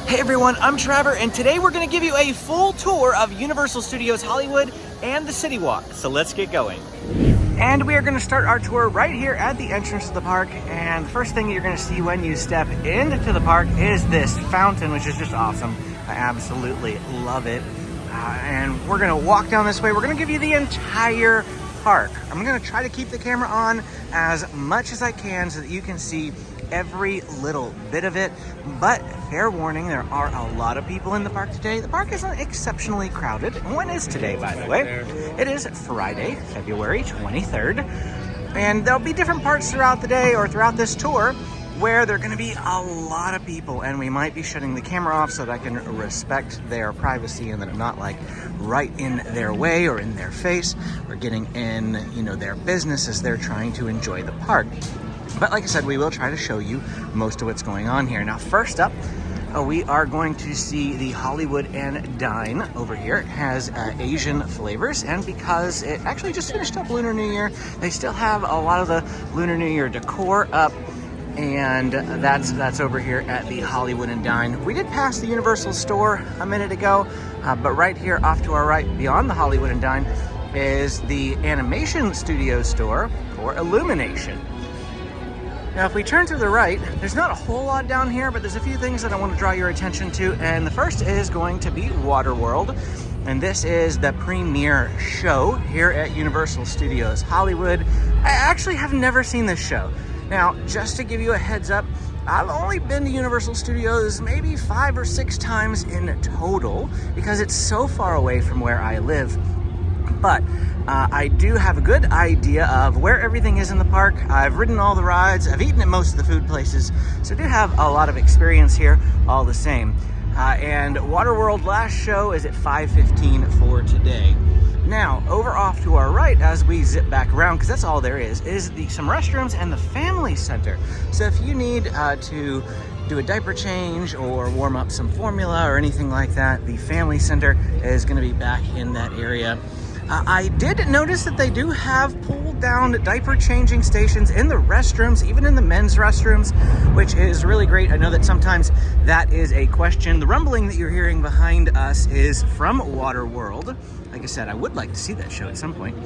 Hey everyone, I'm Trevor, and today we're going to give you a full tour of Universal Studios Hollywood and the CityWalk. So let's get going. And we are going to start our tour right here at the entrance to the park. And the first thing you're going to see when you step into the park is this fountain, which is just awesome. I absolutely love it. And we're going to walk down this way. We're going to give you the entire park. I'm going to try to keep the camera on as much as I can so that you can see every little bit of it, but fair warning, there are a lot of people in the park today. The park isn't exceptionally crowded. When is today, by the way? It is Friday, February 23rd, and there'll be different parts throughout the day or throughout this tour where there are going to be a lot of people, and we might be shutting the camera off so that I can respect their privacy and that I'm not like right in their way or in their face or getting in, their business as they're trying to enjoy the park. But like I said, we will try to show you most of what's going on here. Now, first up, we are going to see the Hollywood and Dine over here. It has Asian flavors, and because it actually just finished up Lunar New Year, they still have a lot of the Lunar New Year decor up, and that's over here at the Hollywood and Dine. We did pass the Universal store a minute ago, but right here off to our right, beyond the Hollywood and Dine, is the Animation Studio store, or Illumination. Now, if we turn to the right, there's not a whole lot down here, but there's a few things that I want to draw your attention to. And the first is going to be Waterworld. And this is the premiere show here at Universal Studios Hollywood. I actually have never seen this show. Now, just to give you a heads up, I've only been to Universal Studios maybe 5 or 6 times in total because it's so far away from where I live. But I do have a good idea of where everything is in the park. I've ridden all the rides. I've eaten at most of the food places. So I do have a lot of experience here all the same. And Waterworld last show is at 5:15 for today. Now, over off to our right, as we zip back around, because that's all there is some restrooms and the family center. So if you need to do a diaper change or warm up some formula or anything like that, the family center is going to be back in that area. I did notice that they do have pulled down diaper changing stations in the restrooms, even in the men's restrooms, which is really great. I know that sometimes that is a question. The rumbling that you're hearing behind us is from Waterworld. Like I said, I would like to see that show at some point.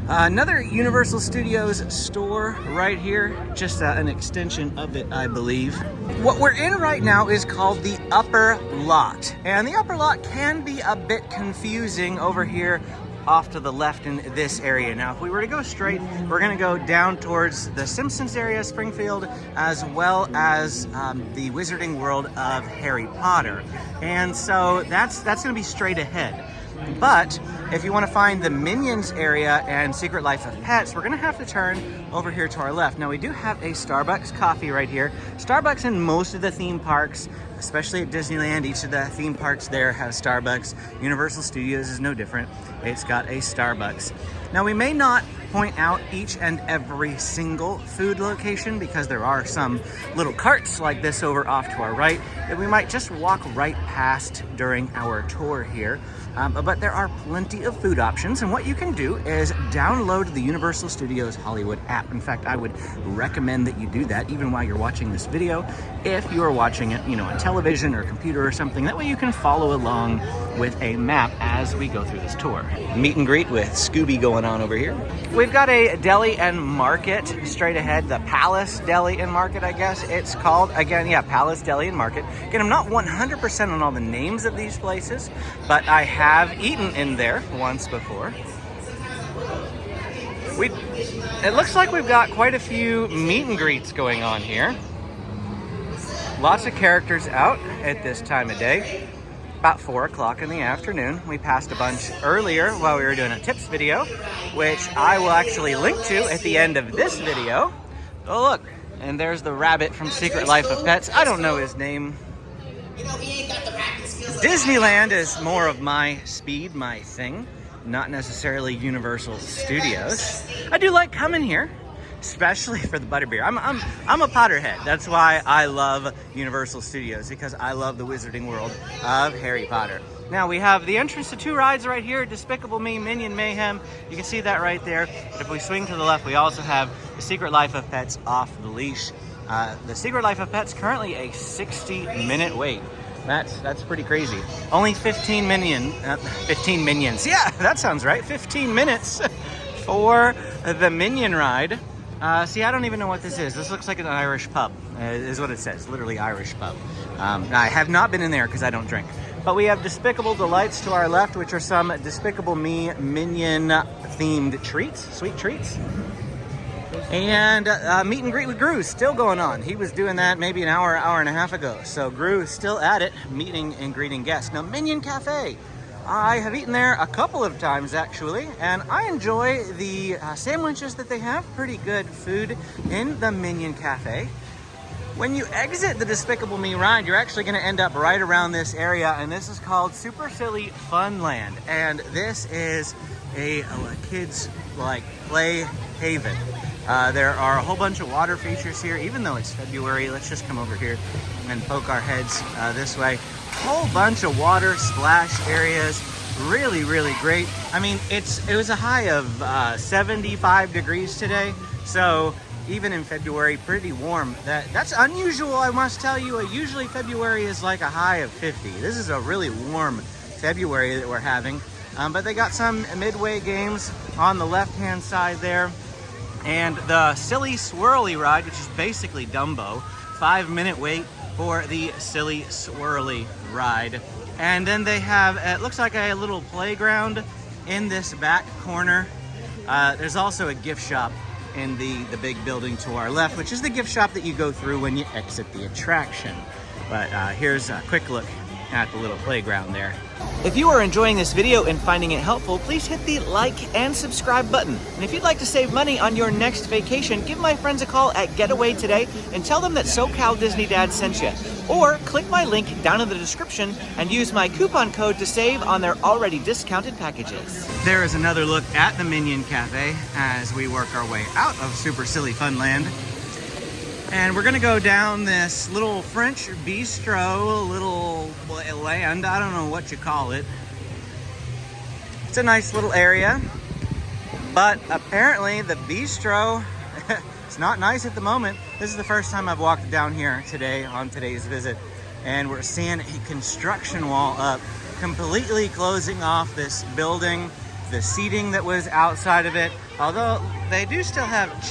Another Universal Studios store right here, just an extension of it, I believe. What we're in right now is called the Upper Lot, and the Upper Lot can be a bit confusing over here off to the left in this area. Now, if we were to go straight, we're going to go down towards the Simpsons area, Springfield, as well as the Wizarding World of Harry Potter. And so that's going to be straight ahead. But if you want to find the Minions area and Secret Life of Pets, we're going to have to turn over here to our left. Now, we do have a Starbucks coffee right here. Starbucks in most of the theme parks, especially at Disneyland, each of the theme parks there has Starbucks. Universal Studios is no different. It's got a Starbucks. Now, we may not point out each and every single food location because there are some little carts like this over off to our right that we might just walk right past during our tour here. But there are plenty of food options, and what you can do is download the Universal Studios Hollywood app. In fact, I would recommend that you do that even while you're watching this video. If you are watching it, on television or computer or something, that way you can follow along with a map as we go through this tour. Meet and greet with Scooby going on over here. We've got a deli and market straight ahead, the Palace Deli and Market, I guess it's called. Again, yeah, Palace Deli and Market. Again, I'm not 100% on all the names of these places, but I have eaten in there once before. It looks like we've got quite a few meet and greets going on here. Lots of characters out at this time of day. About 4 o'clock in the afternoon. We passed a bunch earlier while we were doing a tips video, which I will actually link to at the end of this video. Oh look, and there's the rabbit from Secret Life of Pets. I don't know his name. Disneyland is more of my speed, my thing, not necessarily Universal Studios. I do like coming here, especially for the butterbeer. I'm a Potterhead. That's why I love Universal Studios, because I love the Wizarding World of Harry Potter. Now we have the entrance to 2 rides right here, Despicable Me, Minion Mayhem. You can see that right there. But if we swing to the left, we also have the Secret Life of Pets Off the Leash. The Secret Life of Pets, currently a 60-minute wait. That's pretty crazy. Only 15 minions. Yeah, that sounds right. 15 minutes for the minion ride. See, I don't even know what this is. This looks like an Irish pub, is what it says. Literally Irish pub. I have not been in there because I don't drink. But we have Despicable Delights to our left, which are some Despicable Me minion-themed treats, sweet treats. And meet and greet with Gru still going on. He was doing that maybe an hour and a half ago. So Gru is still at it, meeting and greeting guests. Now, Minion Cafe. I have eaten there a couple of times, actually, and I enjoy the sandwiches that they have. Pretty good food in the Minion Cafe. When you exit the Despicable Me ride, you're actually going to end up right around this area, and this is called Super Silly Funland. And this is a kids play haven. There are a whole bunch of water features here, even though it's February. Let's just come over here and poke our heads this way. Whole bunch of water splash areas. Really, really great. I mean, it was a high of 75 degrees today, so even in February, pretty warm. That's unusual, I must tell you. Usually February is like a high of 50. This is a really warm February that we're having. But they got some midway games on the left-hand side there. And the Silly Swirly ride, which is basically Dumbo. 5-minute wait for the Silly Swirly ride. And then they have, it looks like a little playground in this back corner. There's also a gift shop in the big building to our left, which is the gift shop that you go through when you exit the attraction. But here's a quick look at the little playground there. If you are enjoying this video and finding it helpful, please hit the like and subscribe button. And if you'd like to save money on your next vacation, give my friends a call at Getaway today and tell them that SoCal Disney Dad sent you. Or click my link down in the description and use my coupon code to save on their already discounted packages. There is another look at the Minion Cafe as we work our way out of Super Silly Funland. And we're gonna go down this little French bistro, little land, I don't know what you call it. It's a nice little area, but apparently the bistro, it's not nice at the moment. This is the first time I've walked down here today on today's visit, and we're seeing a construction wall up, completely closing off this building, the seating that was outside of it. Although they do still have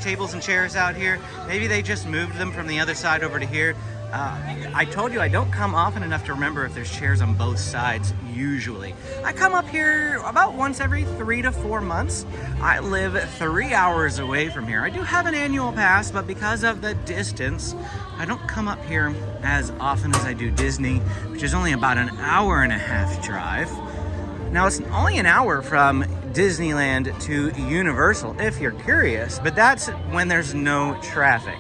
tables and chairs out here. Maybe they just moved them from the other side over to here. I told you I don't come often enough to remember if there's chairs on both sides usually. I come up here about once every 3 to 4 months. I live 3 hours away from here. I do have an annual pass, but because of the distance, I don't come up here as often as I do Disney, which is only about an hour and a half drive. Now, it's only an hour from Disneyland to Universal, if you're curious, but that's when there's no traffic.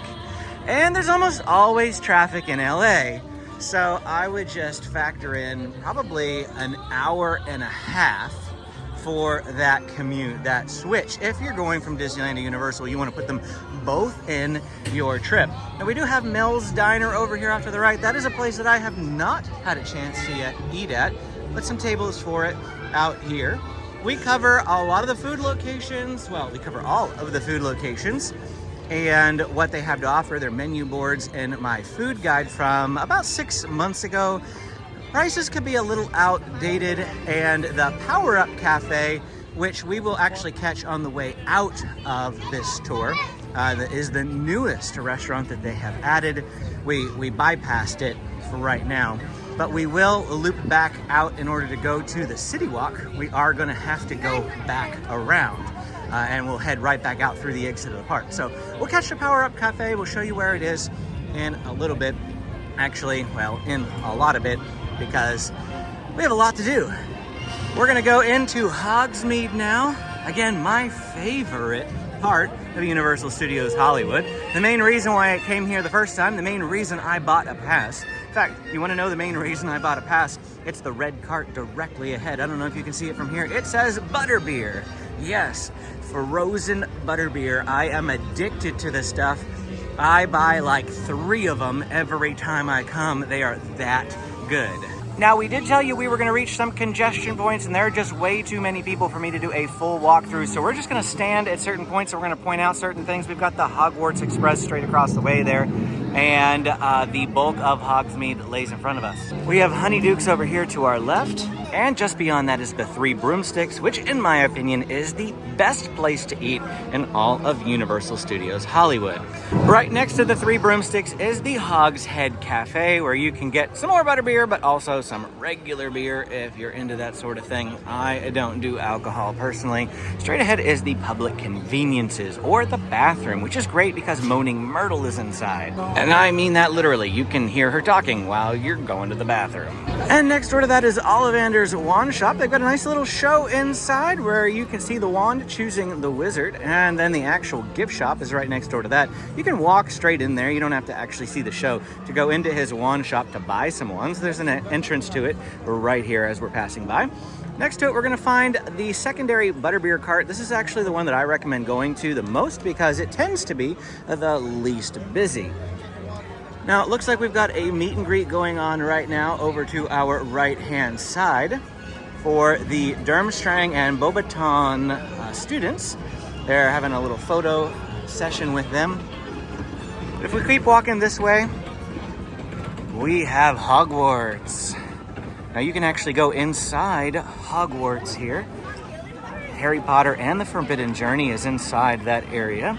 And there's almost always traffic in LA, so I would just factor in probably an hour and a half for that commute, that switch. If you're going from Disneyland to Universal, you want to put them both in your trip. Now, we do have Mel's Diner over here off to the right. That is a place that I have not had a chance to yet eat at, but some tables for it out here. We cover a lot of the food locations. Well, we cover all of the food locations and what they have to offer, their menu boards, and my food guide from about 6 months ago. Prices could be a little outdated, and the Power Up Cafe, which we will actually catch on the way out of this tour, that is the newest restaurant that they have added. We bypassed it for right now, but we will loop back out in order to go to the CityWalk. We are going to have to go back around, and we'll head right back out through the exit of the park. So we'll catch the Power Up Cafe. We'll show you where it is in a little bit. Actually, well, in a lot of it, because we have a lot to do. We're going to go into Hogsmeade now. Again, my favorite part of Universal Studios Hollywood. The main reason why I came here the first time, the main reason I bought a pass. In fact, you want to know the main reason I bought a pass? It's the red cart directly ahead. I don't know if you can see it from here. It says butterbeer. Yes, frozen butterbeer. I am addicted to this stuff. I buy like 3 of them every time I come. They are that good. Now, we did tell you we were going to reach some congestion points, and there are just way too many people for me to do a full walkthrough. So we're just going to stand at certain points, and we're going to point out certain things. We've got the Hogwarts Express straight across the way there. and the bulk of Hogsmeade lays in front of us. We have Honeydukes over here to our left, and just beyond that is the Three Broomsticks, which in my opinion is the best place to eat in all of Universal Studios Hollywood. Right next to the Three Broomsticks is the Hog's Head Cafe, where you can get some more butterbeer, but also some regular beer if you're into that sort of thing. I don't do alcohol personally. Straight ahead is the Public Conveniences, or the bathroom, which is great because Moaning Myrtle is inside. And I mean that literally. You can hear her talking while you're going to the bathroom. And next door to that is Ollivander's Wand Shop. They've got a nice little show inside where you can see the wand choosing the wizard, and then the actual gift shop is right next door to that. You can walk straight in there. You don't have to actually see the show to go into his wand shop to buy some wands. There's an entrance to it right here as we're passing by. Next to it, we're going to find the secondary butterbeer cart. This is actually the one that I recommend going to the most because it tends to be the least busy. Now, it looks like we've got a meet and greet going on right now over to our right-hand side for the Durmstrang and Beauxbaton students. They're having a little photo session with them. If we keep walking this way, we have Hogwarts. Now, you can actually go inside Hogwarts here. Harry Potter and the Forbidden Journey is inside that area.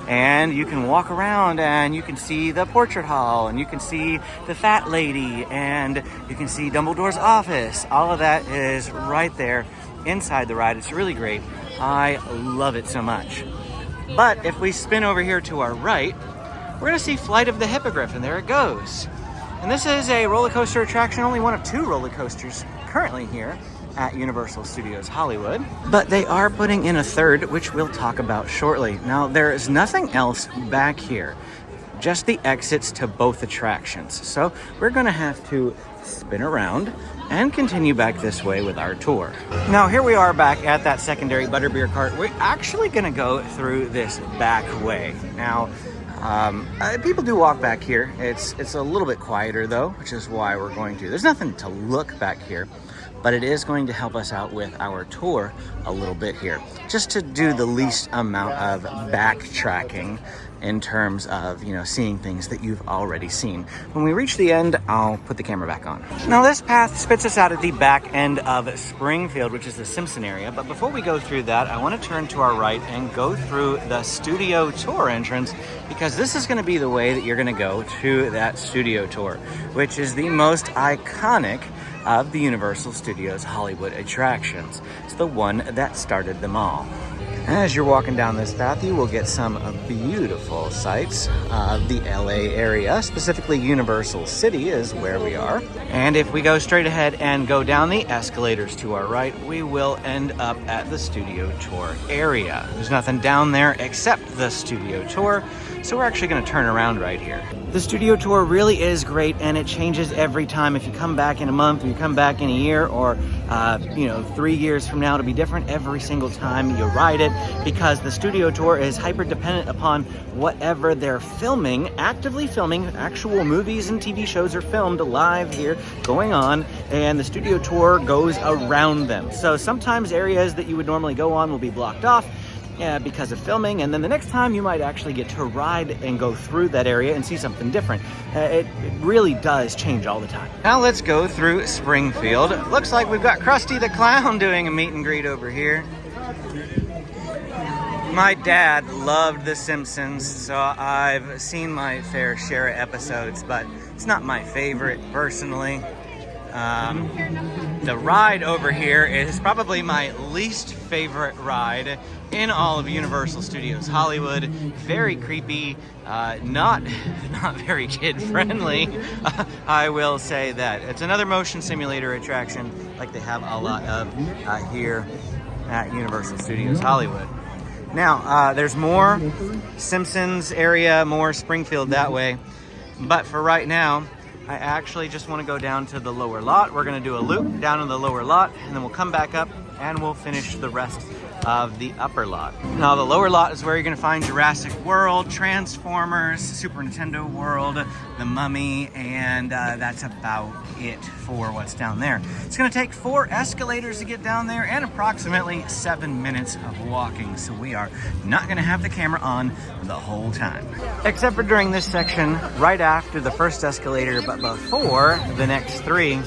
And you can walk around and you can see the portrait hall, and you can see the Fat Lady, and you can see Dumbledore's office. All of that is right there inside the ride. It's really great. I love it so much. But if we spin over here to our right, we're gonna see Flight of the Hippogriff, and there it goes. And this is a roller coaster attraction, only one of two roller coasters currently here at Universal Studios Hollywood, but they are putting in a third, which we'll talk about shortly. Now, there is nothing else back here, just the exits to both attractions. So we're gonna have to spin around and continue back this way with our tour. Now, here we are back at that secondary butterbeer cart. We're actually gonna go through this back way. Now, people do walk back here. It's a little bit quieter though, which is why we're going to. There's nothing to look back here, but it is going to help us out with our tour a little bit here, just to do the least amount of backtracking in terms of, you know, seeing things that you've already seen. When we reach the end, I'll put the camera back on. Now, this path spits us out at the back end of Springfield, which is the Simpson area. But before we go through that, I want to turn to our right and go through the studio tour entrance, because this is going to be the way that you're going to go to that studio tour, which is the most iconic of the Universal Studios Hollywood attractions. It's the one that started them all. As you're walking down this path, you will get some beautiful sights of the LA area. Specifically, Universal City is where we are. And if we go straight ahead and go down the escalators to our right, we will end up at the studio tour area. There's nothing down there except the studio tour, so we're actually going to turn around right here. The studio tour really is great, and it changes every time. If you come back in a month, or you come back in a year, or 3 years from now, it'll be different every single time you ride it, because the studio tour is hyper dependent upon whatever they're filming, actively filming. Actual movies and TV shows are filmed live here going on, and the studio tour goes around them. So sometimes areas that you would normally go on will be blocked off because of filming, and then the next time you might actually get to ride and go through that area and see something different. It really does change all the time. Now let's go through Springfield. Looks like we've got Krusty the Clown doing a meet and greet over here. My dad loved The Simpsons, so I've seen my fair share of episodes, but it's not my favorite personally. The ride over here is probably my least favorite ride in all of Universal Studios Hollywood. Very creepy, not very kid friendly. I will say that. It's another motion simulator attraction like they have a lot of here at Universal Studios Hollywood. Now, there's more Simpsons area, more Springfield that way, but for right now, I actually just want to go down to the lower lot. We're going to do a loop down in the lower lot, and then we'll come back up and we'll finish the rest of the upper lot. Now the lower lot is where you're gonna find Jurassic World, Transformers, Super Nintendo World, The Mummy, and that's about it for what's down there. It's gonna take 4 escalators to get down there and approximately 7 minutes of walking. So we are not gonna have the camera on the whole time. Except for during this section, right after the first escalator, but before the next 3,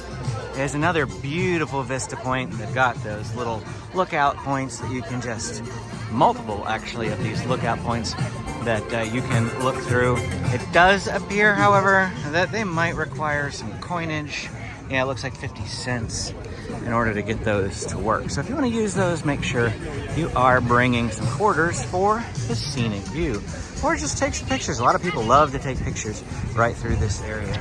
is another beautiful vista point. They've got those little lookout points that you can just, multiple actually of these lookout points that you can look through. It does appear, however, that they might require some coinage. Yeah, it looks like 50 cents in order to get those to work. So if you want to use those, make sure you are bringing some quarters for the scenic view. Or just take some pictures. A lot of people love to take pictures right through this area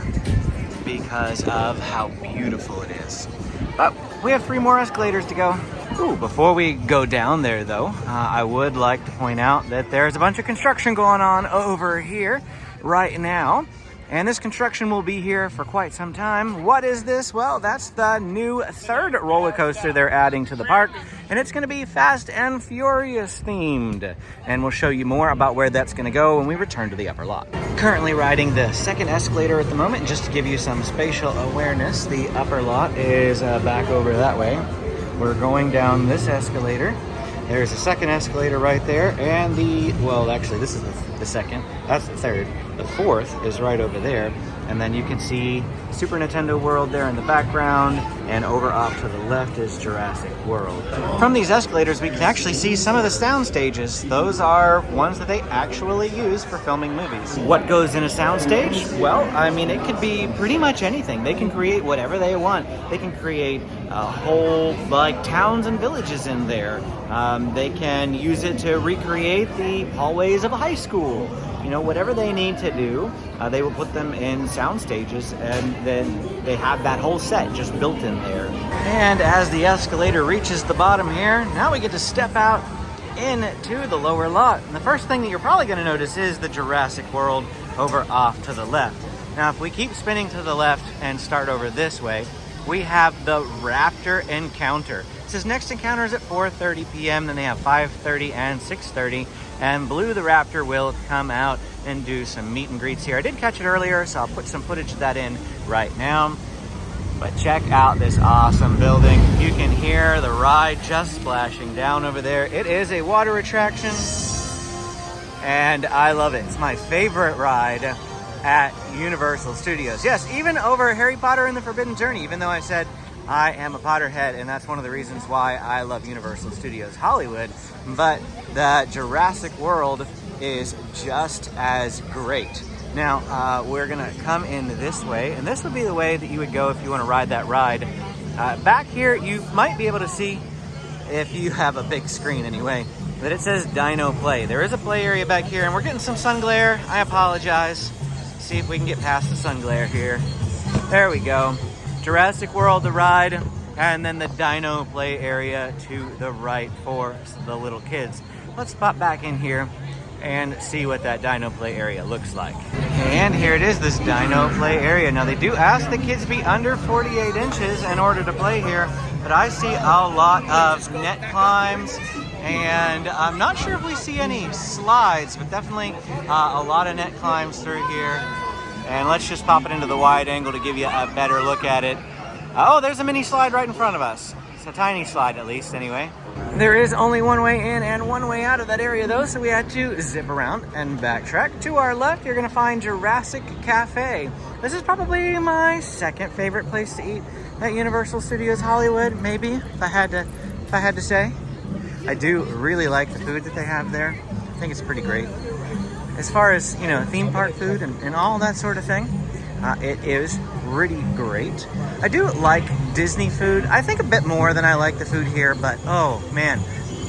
because of how beautiful it is. But we have 3 more escalators to go. Ooh, before we go down there though, I would like to point out that there's a bunch of construction going on over here right now. And this construction will be here for quite some time. What is this? Well, that's the new 3rd roller coaster they're adding to the park. And it's gonna be Fast and Furious themed. And we'll show you more about where that's gonna go when we return to the upper lot. Currently riding the 2nd escalator at the moment. Just to give you some spatial awareness, the upper lot is back over that way. We're going down this escalator. There's a 2nd escalator right there. And well, actually this is the 2nd, that's the 3rd. The 4th is right over there, and then you can see Super Nintendo World there in the background, and over off to the left is Jurassic World. From these escalators, we can actually see some of the sound stages. Those are ones that they actually use for filming movies. What goes in a sound stage? Well, I mean, it could be pretty much anything. They can create whatever they want. They can create whole, like, towns and villages in there. They can use it to recreate the hallways of a high school. You know, whatever they need to do, they will put them in sound stages, and then they have that whole set just built in there. And as the escalator reaches the bottom here, now we get to step out into the lower lot. And the first thing that you're probably going to notice is the Jurassic World over off to the left. Now, if we keep spinning to the left and start over this way, we have the Raptor Encounter. It says next encounter is at 4:30 p.m. Then they have 5:30 and 6:30. And Blue the Raptor will come out and do some meet and greets here. I did catch it earlier, so I'll put some footage of that in right now. But check out this awesome building. You can hear the ride just splashing down over there. It is a water attraction, and I love it. It's my favorite ride at Universal Studios. Yes, even over Harry Potter and the Forbidden Journey, even though I said I am a Potterhead, and that's one of the reasons why I love Universal Studios Hollywood. But the Jurassic World is just as great. Now, we're gonna come in this way, and this would be the way that you would go if you wanna ride that ride. Back here, you might be able to see, if you have a big screen anyway, that it says Dino Play. There is a play area back here, and we're getting some sun glare. I apologize. See if we can get past the sun glare here. There we go. Jurassic World to ride, and then the Dino Play area to the right for the little kids. Let's pop back in here and see what that Dino Play area looks like. And here it is, this Dino Play area. Now, they do ask the kids be under 48 inches in order to play here, but I see a lot of net climbs, and I'm not sure if we see any slides, but definitely a lot of net climbs through here. And let's just pop it into the wide angle to give you a better look at it. Oh, there's a mini slide right in front of us. It's a tiny slide, at least, anyway. There is only one way in and one way out of that area, though, so we had to zip around and backtrack. To our left, you're gonna find Jurassic Cafe. This is probably my 2nd favorite place to eat at Universal Studios Hollywood, maybe, if I had to say. I do really like the food that they have there. I think it's pretty great. As far as, you know, theme park food and all that sort of thing, it is pretty great. I do like Disney food. I think a bit more than I like the food here, but oh man,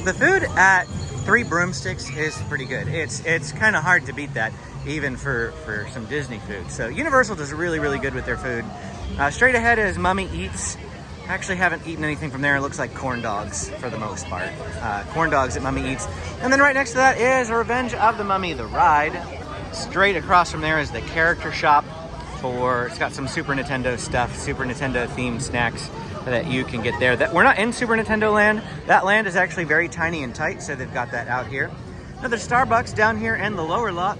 the food at Three Broomsticks is pretty good. It's kind of hard to beat that, even for some Disney food. So Universal does really, really good with their food. Straight ahead is Mummy Eats. I actually haven't eaten anything from there. It looks like corn dogs for the most part. Corn dogs at Mummy Eats. And then right next to that is Revenge of the Mummy, the ride. Straight across from there is the character shop. it's got some Super Nintendo stuff, Super Nintendo themed snacks that you can get there. That we're not in Super Nintendo land. That land is actually very tiny and tight, so they've got that out here. Another Starbucks down here in the lower lot.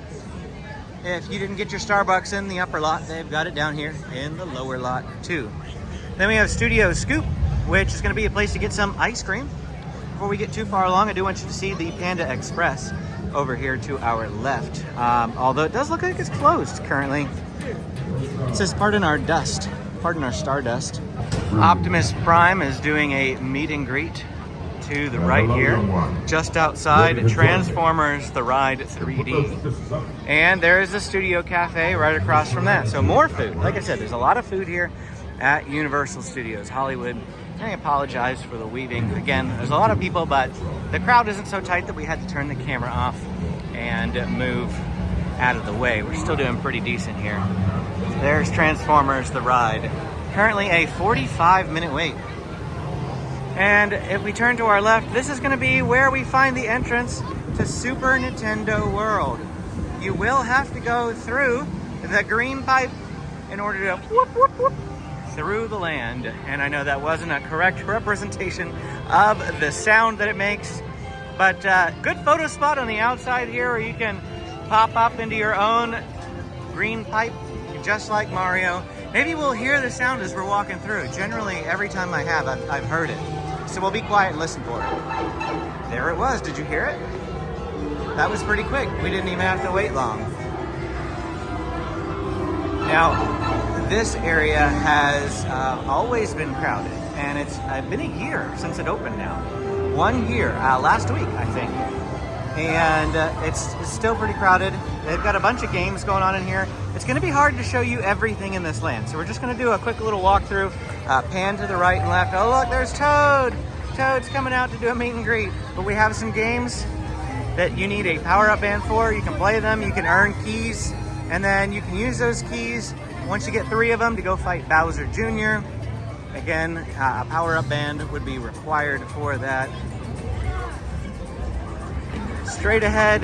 If you didn't get your Starbucks in the upper lot, they've got it down here in the lower lot too. Then we have Studio Scoop, which is going to be a place to get some ice cream. Before we get too far along, I do want you to see the Panda Express over here to our left. Although it does look like it's closed currently. It says, pardon our stardust. Optimus Prime is doing a meet and greet to the right here, just outside Transformers The Ride 3D. And there is a Studio Cafe right across from that. So more food. Like I said, there's a lot of food here at Universal Studios Hollywood. I apologize for the weaving. Again, there's a lot of people, but the crowd isn't so tight that we had to turn the camera off and move out of the way. We're still doing pretty decent here. There's Transformers The Ride. Currently a 45-minute wait. And if we turn to our left, this is going to be where we find the entrance to Super Nintendo World. You will have to go through the green pipe in order to whoop, whoop, whoop, through the land. And I know that wasn't a correct representation of the sound that it makes, but good photo spot on the outside here where you can pop up into your own green pipe, just like Mario. Maybe we'll hear the sound as we're walking through. Generally, every time I have, I've heard it. So we'll be quiet and listen for it. There it was. Did you hear it? That was pretty quick. We didn't even have to wait long. Now, this area has always been crowded, and it's been a year since it opened now. 1 year, last week, I think. And it's still pretty crowded. They've got a bunch of games going on in here. It's going to be hard to show you everything in this land, so we're just going to do a quick little walkthrough. Pan to the right and left. Oh look, there's Toad! Toad's coming out to do a meet and greet. But we have some games that you need a power-up band for. You can play them, you can earn keys, and then you can use those keys once you get 3 of them to go fight Bowser Jr. Again, a power-up band would be required for that. Straight ahead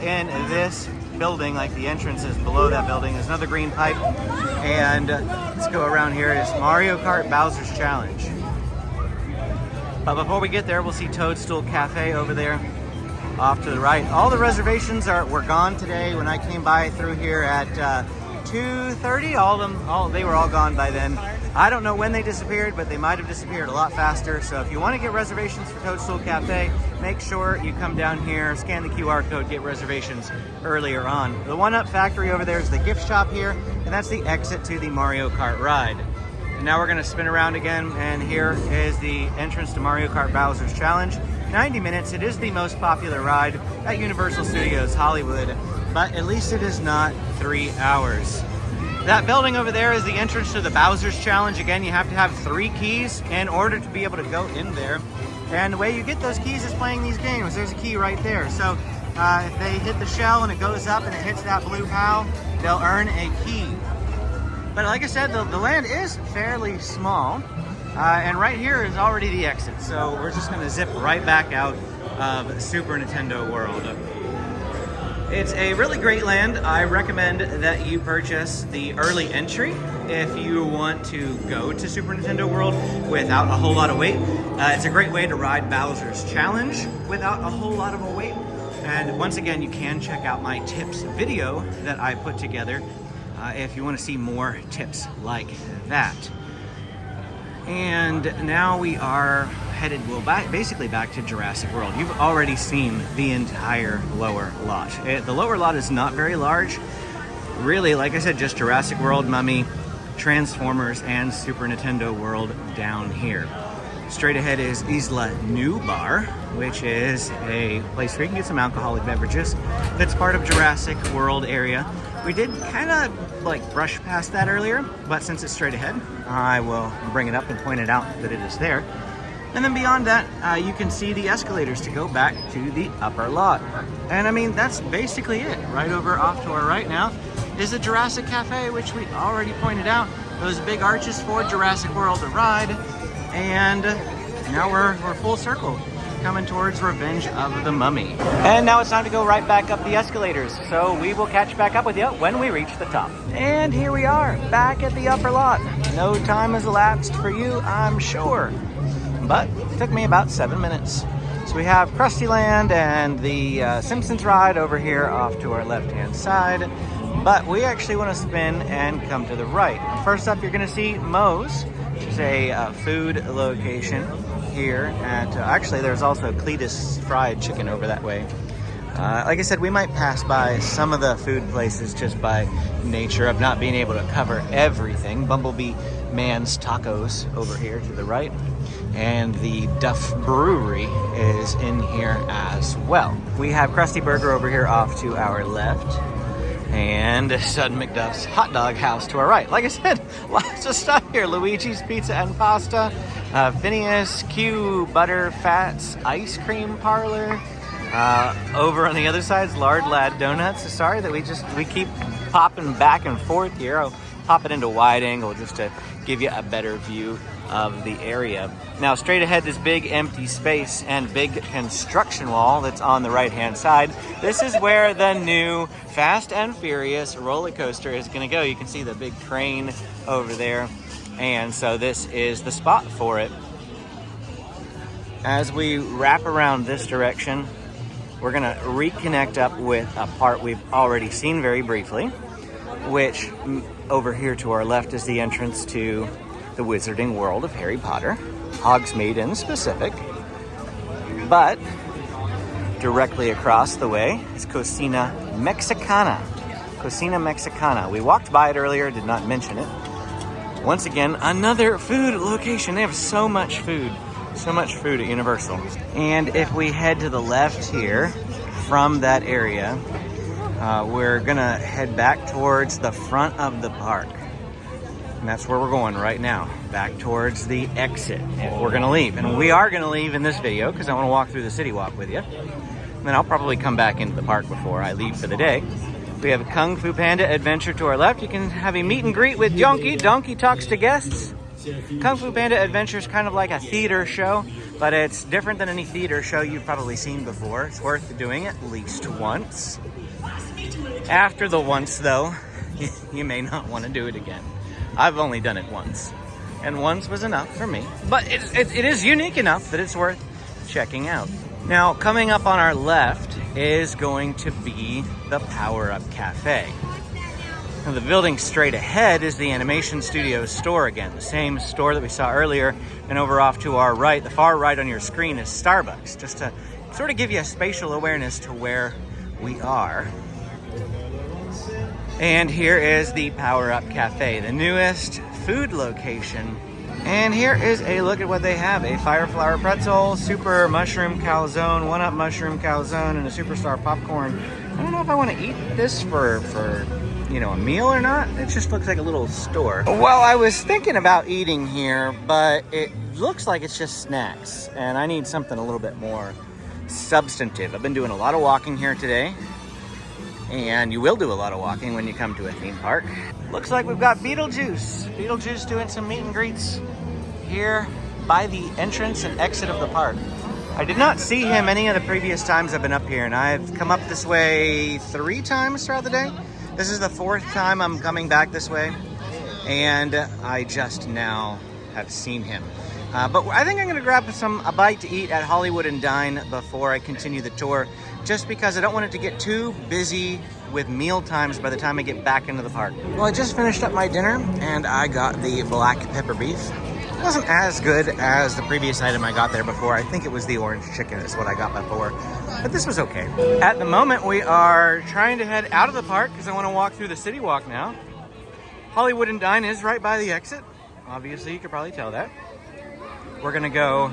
in this building, like the entrance is below that building, is another green pipe. And let's go around here. Is Mario Kart Bowser's Challenge. But before we get there, we'll see Toadstool Cafe over there off to the right. All the reservations were gone today. When I came by through here at 2:30, they were all gone by then. I don't know when they disappeared, but they might have disappeared a lot faster. So if you want to get reservations for Toadstool Cafe, make sure you come down here, scan the QR code, get reservations earlier on. The One-Up Factory over there is the gift shop here, and that's the exit to the Mario Kart ride. And now we're going to spin around again, and here is the entrance to Mario Kart Bowser's Challenge. 90 minutes. It is the most popular ride at Universal Studios Hollywood, but at least it is not 3 hours. That building over there is the entrance to the Bowser's Challenge. Again, you have to have 3 keys in order to be able to go in there. And the way you get those keys is playing these games. There's a key right there. So if they hit the shell and it goes up and it hits that blue POW, they'll earn a key. But like I said, the land is fairly small. And right here is already the exit. So we're just going to zip right back out of Super Nintendo World. It's a really great land. I recommend that you purchase the early entry if you want to go to Super Nintendo World without a whole lot of wait. It's a great way to ride Bowser's Challenge without a whole lot of a wait. And once again, you can check out my tips video that I put together if you want to see more tips like that. And now we are headed, basically back to Jurassic World. You've already seen the entire lower lot. The lower lot is not very large. Really, like I said, just Jurassic World, Mummy, Transformers, and Super Nintendo World down here. Straight ahead is Isla Nublar, which is a place where you can get some alcoholic beverages. That's part of Jurassic World area. We did kind of like brush past that earlier, but since it's straight ahead, I will bring it up and point it out that it is there. And then beyond that, you can see the escalators to go back to the upper lot. And I mean, that's basically it. Right over off to our right now is the Jurassic Cafe, which we already pointed out. Those big arches for Jurassic World to ride. And now we're full circle. coming towards Revenge of the Mummy. And now it's time to go right back up the escalators. So we will catch back up with you when we reach the top. And here we are, back at the upper lot. No time has elapsed for you, I'm sure. But it took me about 7 minutes. So we have Krusty Land and the Simpsons ride over here off to our left-hand side. But we actually want to spin and come to the right. First up, you're going to see Moe's, which is a food location here at, actually there's also Cletus Fried Chicken over that way. Like I said, we might pass by some of the food places just by nature of not being able to cover everything. Bumblebee Man's Tacos over here to the right. And the Duff Brewery is in here as well. We have Krusty Burger over here off to our left. And Sud McDuff's Hot Dog House to our right. Like I said, lots of stuff here. Luigi's Pizza and Pasta, Phineas Q Butter Fats Ice Cream Parlor. Over on the other side is Lard Lad Donuts. Sorry that we keep popping back and forth here. I'll pop it into wide angle just to give you a better view of the area. Now straight ahead, this big empty space and big construction wall that's on the right hand side. This is where the new Fast and Furious roller coaster is going to go. You can see the big crane over there, and so this is the spot for it. As we wrap around this direction, we're going to reconnect up with a part we've already seen very briefly, which over here to our left is the entrance to the Wizarding World of Harry Potter, Hogsmeade in specific. But directly across the way is Cocina Mexicana. Cocina Mexicana. We walked by it earlier, did not mention it. Once again, another food location. They have so much food at Universal. And if we head to the left here from that area, we're gonna head back towards the front of the park. And that's where we're going right now, back towards the exit if we're gonna leave. And we are gonna leave in this video because I wanna walk through the CityWalk with you. And then I'll probably come back into the park before I leave for the day. We have Kung Fu Panda Adventure to our left. You can have a meet and greet with Donkey. Donkey talks to guests. Kung Fu Panda Adventure is kind of like a theater show, but it's different than any theater show you've probably seen before. It's worth doing at least once. After the once, though, you may not want to do it again. I've only done it once, and once was enough for me. But it is unique enough that it's worth checking out. Now, coming up on our left is going to be the Power Up Cafe. Now, the building straight ahead is the Animation Studios store again, the same store that we saw earlier. And over off to our right, the far right on your screen, is Starbucks, just to sort of give you a spatial awareness to where we are. And here is the Power Up Cafe, the newest food location. And here is a look at what they have. A Fire Flower Pretzel, Super Mushroom Calzone, 1-Up Mushroom Calzone, and a Superstar Popcorn. I don't know if I want to eat this for a meal or not. It just looks like a little store. Well, I was thinking about eating here, but it looks like it's just snacks. And I need something a little bit more substantive. I've been doing a lot of walking here today. And you will do a lot of walking when you come to a theme park. Looks like we've got Beetlejuice. Beetlejuice doing some meet and greets here by the entrance and exit of the park. I did not see him any of the previous times I've been up here, and I've come up this way 3 times throughout the day. This is the 4th time I'm coming back this way, and I just now have seen him. But I think I'm gonna grab a bite to eat at Hollywood and Dine before I continue the tour, just because I don't want it to get too busy with meal times by the time I get back into the park. Well, I just finished up my dinner and I got the black pepper beef. It wasn't as good as the previous item I got there before. I think it was the orange chicken is what I got before, but this was okay. At the moment, we are trying to head out of the park because I want to walk through the CityWalk now. Hollywood and Dine is right by the exit. Obviously, you could probably tell that. We're gonna go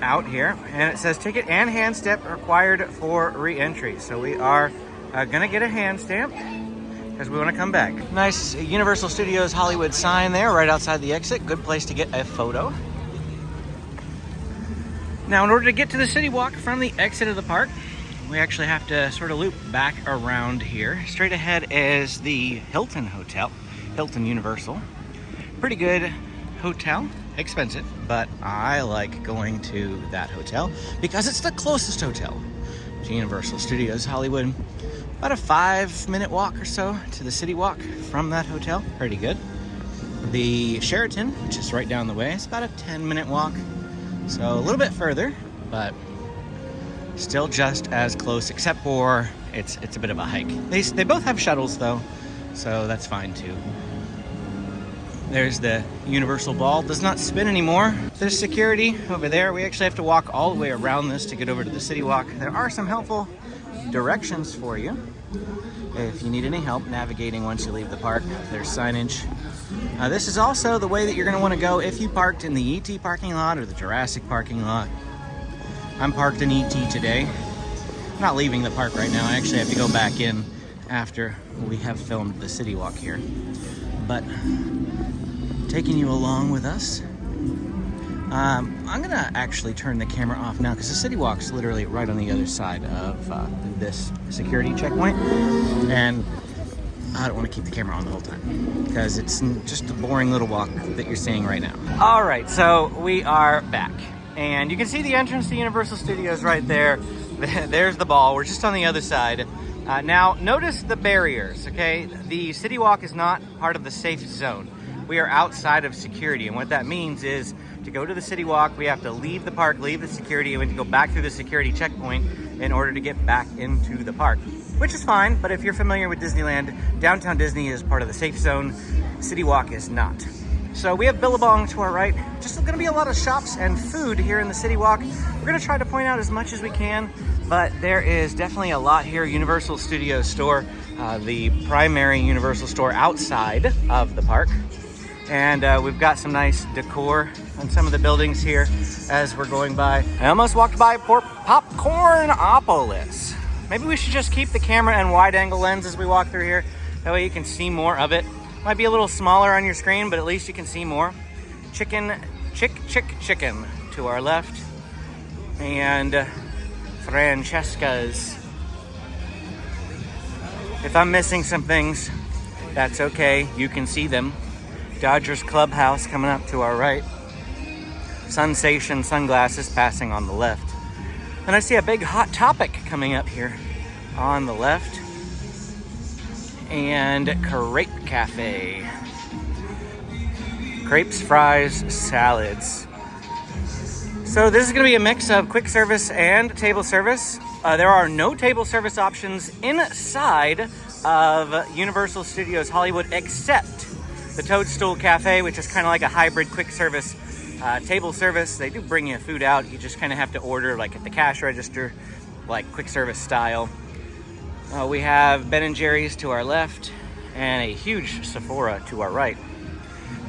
out here, and it says ticket and hand stamp required for re-entry. So we are gonna get a hand stamp because we want to come back. Nice Universal Studios Hollywood sign there right outside the exit. Good place to get a photo. Now, in order to get to the CityWalk from the exit of the park, we actually have to sort of loop back around here. Straight ahead is the Hilton Hotel, Hilton Universal. Pretty good hotel. expensive, but I like going to that hotel because it's the closest hotel to Universal Studios Hollywood. About a 5-minute walk or so to the CityWalk from that hotel. Pretty good. The Sheraton, which is right down the way, is about a 10-minute walk. So a little bit further, but still just as close, except for it's a bit of a hike. They both have shuttles though, so that's fine too. There's the Universal Ball. Does not spin anymore. There's security over there. We actually have to walk all the way around this to get over to the CityWalk. There are some helpful directions for you if you need any help navigating once you leave the park. There's signage. This is also the way that you're going to want to go if you parked in the ET parking lot or the Jurassic parking lot. I'm parked in ET today. I'm not leaving the park right now. I actually have to go back in after we have filmed the CityWalk here. But taking you along with us. I'm gonna actually turn the camera off now because the CityWalk's literally right on the other side of this security checkpoint, and I don't want to keep the camera on the whole time because it's just a boring little walk that you're seeing right now. All right, so we are back, and you can see the entrance to Universal Studios right there. There's the ball. We're just on the other side. Now, notice the barriers, okay? The CityWalk is not part of the safe zone. We are outside of security, and what that means is to go to the CityWalk, we have to leave the park, leave the security, and we have to go back through the security checkpoint in order to get back into the park, which is fine. But if you're familiar with Disneyland, downtown Disney is part of the safe zone. CityWalk is not. So we have Billabong to our right. Just going to be a lot of shops and food here in the CityWalk. We're going to try to point out as much as we can, but there is definitely a lot here. Universal Studios store, the primary Universal store outside of the park. And we've got some nice decor on some of the buildings here as we're going by. I almost walked by Popcornopolis. Maybe we should just keep the camera and wide angle lens as we walk through here. That way you can see more of it. Might be a little smaller on your screen, but at least you can see more. Chicken to our left. And Francesca's. If I'm missing some things, that's okay. You can see them. Dodgers Clubhouse coming up to our right. Sunsation sunglasses passing on the left. And I see a big Hot Topic coming up here on the left. And Crepe Cafe. Crepes, fries, salads. So this is going to be a mix of quick service and table service. There are no table service options inside of Universal Studios Hollywood except the Toadstool Cafe, which is kind of like a hybrid quick service table service. They do bring you food out. You just kind of have to order like at the cash register, like quick service style. We have Ben & Jerry's to our left and a huge Sephora to our right.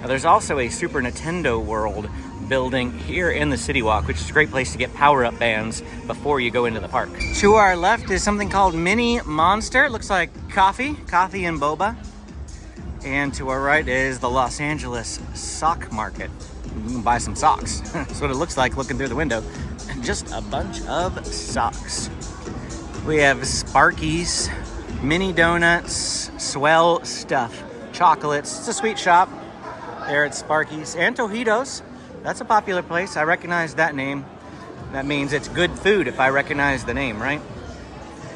Now, there's also a Super Nintendo World building here in the CityWalk, which is a great place to get power-up bands before you go into the park. To our left is something called Mini Monster. It looks like coffee and boba. And to our right is the Los Angeles Sock Market. You can buy some socks. That's what it looks like looking through the window. Just a bunch of socks. We have Sparky's, mini donuts, swell stuff, chocolates. It's a sweet shop there at Sparky's. And Tojitos. That's a popular place. I recognize that name. That means it's good food if I recognize the name, right?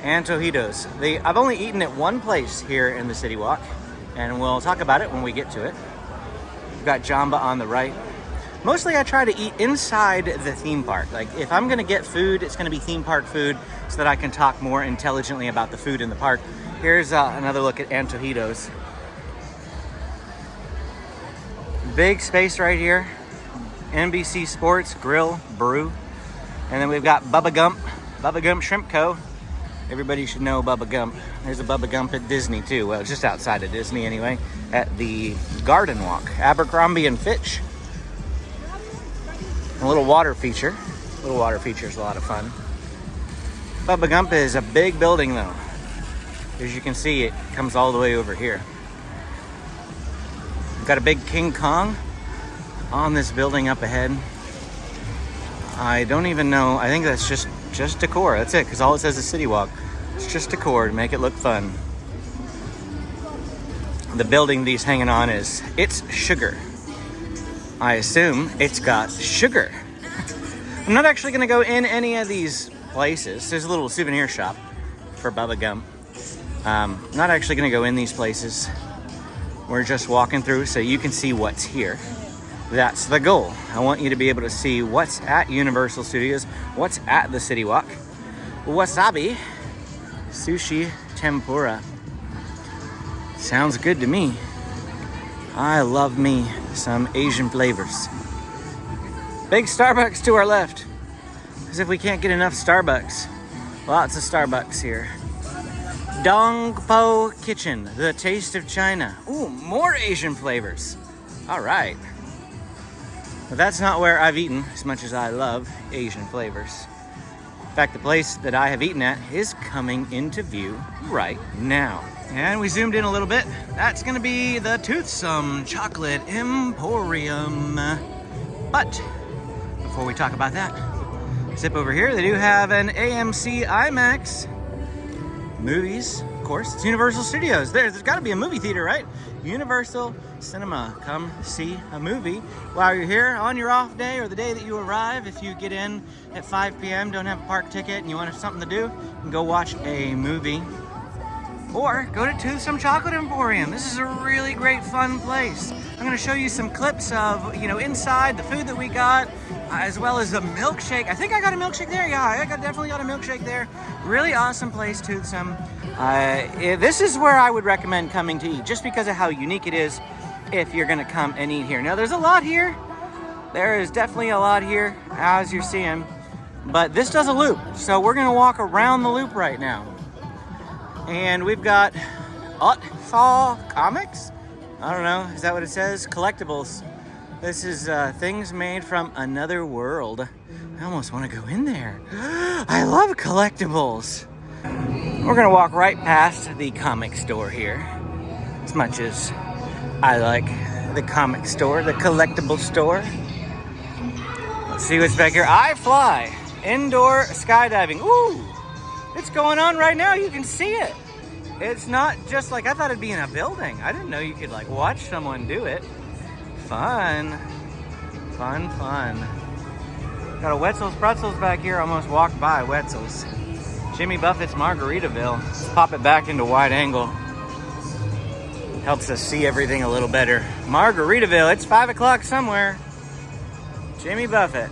And Tojitos. I've only eaten at one place here in the CityWalk, and we'll talk about it when we get to it. We've got Jamba on the right. Mostly I try to eat inside the theme park. Like if I'm gonna get food, it's gonna be theme park food so that I can talk more intelligently about the food in the park. Here's another look at Antojitos. Big space right here. NBC Sports, Grill, Brew. And then we've got Bubba Gump Shrimp Co. Everybody should know Bubba Gump. There's a Bubba Gump at Disney too. Well, just outside of Disney anyway, at the Garden Walk. Abercrombie and Fitch. A little water feature. Little water feature is a lot of fun. Bubba Gump is a big building though. As you can see, it comes all the way over here. We've got a big King Kong on this building up ahead. I don't even know. I think that's just decor. That's it, because all it says is CityWalk. It's just decor to make it look fun. The building that he's hanging on is It's Sugar. I assume it's got sugar. I'm not actually gonna go in any of these places. There's a little souvenir shop for bubba gum. Not actually gonna go in these places. We're just walking through so you can see what's here. That's the goal. I want you to be able to see what's at Universal Studios, what's at the CityWalk. Wasabi, sushi, tempura. Sounds good to me. I love me some Asian flavors. Big Starbucks to our left. As if we can't get enough Starbucks. Lots of Starbucks here. Dong Po Kitchen, the taste of China. Ooh, more Asian flavors. All right. But that's not where I've eaten as much as I love Asian flavors. In fact, the place that I have eaten at is coming into view right now. And we zoomed in a little bit. That's gonna be the Toothsome Chocolate Emporium. But before we talk about that, zip over here. They do have an AMC IMAX movies. Of course, it's Universal Studios. There's gotta be a movie theater, right? Universal Cinema. Come see a movie while you're here on your off day or the day that you arrive. If you get in at 5 p.m., don't have a park ticket, and you want something to do, you can go watch a movie. Or go to Toothsome Chocolate Emporium. This is a really great, fun place. I'm gonna show you some clips of, inside, the food that we got, as well as the milkshake. I think I got a milkshake there. Yeah, I definitely got a milkshake there. Really awesome place, Toothsome. This is where I would recommend coming to eat, just because of how unique it is if you're gonna come and eat here. Now, there's a lot here. There is definitely a lot here, as you're seeing. But this does a loop, so we're gonna walk around the loop right now. And we've got Fall Comics? I don't know, is that what it says? Collectibles. This is things made from another world. I almost want to go in there. I love collectibles. We're gonna walk right past the comic store here. As much as I like the comic store, the collectible store. Let's see what's back here. I Fly, indoor skydiving. Ooh, it's going on right now. You can see it. It's not just like, I thought it'd be in a building. I didn't know you could like watch someone do it. Fun. Fun, fun. Got a Wetzel's Pretzels back here. Almost walked by Wetzel's. Jimmy Buffett's Margaritaville. Let's pop it back into wide angle. Helps us see everything a little better. Margaritaville, it's 5 o'clock somewhere. Jimmy Buffett.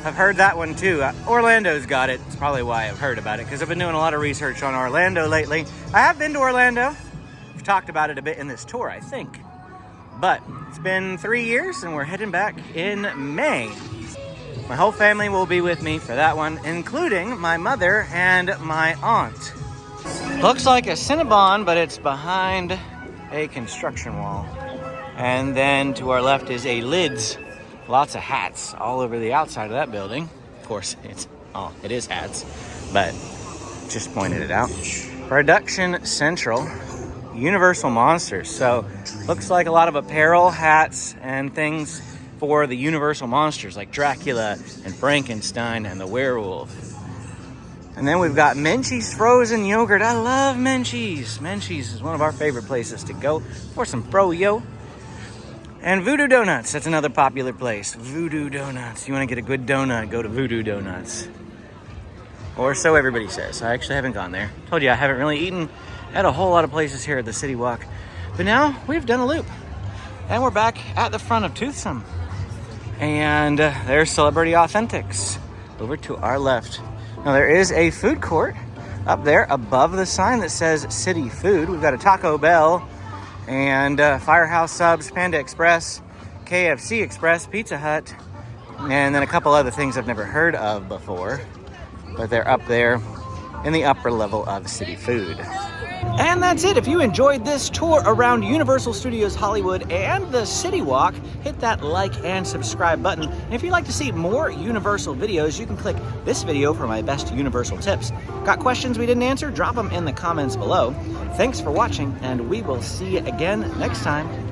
I've heard that one too. Orlando's got it. It's probably why I've heard about it, because I've been doing a lot of research on Orlando lately. I have been to Orlando. We've talked about it a bit in this tour, I think. But it's been 3 years and we're heading back in May. My whole family will be with me for that one, including my mother and my aunt. Looks like a Cinnabon, but it's behind a construction wall. And then to our left is a Lids. Lots of hats all over the outside of that building. Of course, it is hats, but just pointed it out. Production Central, Universal Monsters. So looks like a lot of apparel, hats, and things for the Universal Monsters, like Dracula and Frankenstein and the werewolf. And then we've got Menchie's frozen yogurt. I love Menchie's. Menchie's is one of our favorite places to go for some fro-yo. And Voodoo Donuts, that's another popular place. Voodoo Donuts. You want to get a good donut, go to Voodoo Donuts. Or so everybody says. I actually haven't gone there. Told you I haven't really eaten at a whole lot of places here at the CityWalk. But now we've done a loop. And we're back at the front of Toothsome. And there's Celebrity Authentics over to our left. Now there is a food court up there above the sign that says City Food. We've got a Taco Bell and Firehouse Subs, Panda Express, KFC Express, Pizza Hut, and then a couple other things I've never heard of before, but they're up there in the upper level of City Food. And that's it. If you enjoyed this tour around Universal Studios Hollywood and the CityWalk, hit that like and subscribe button. And if you'd like to see more Universal videos, you can click this video for my best Universal tips. Got questions we didn't answer? Drop them in the comments below. Thanks for watching, and we will see you again next time.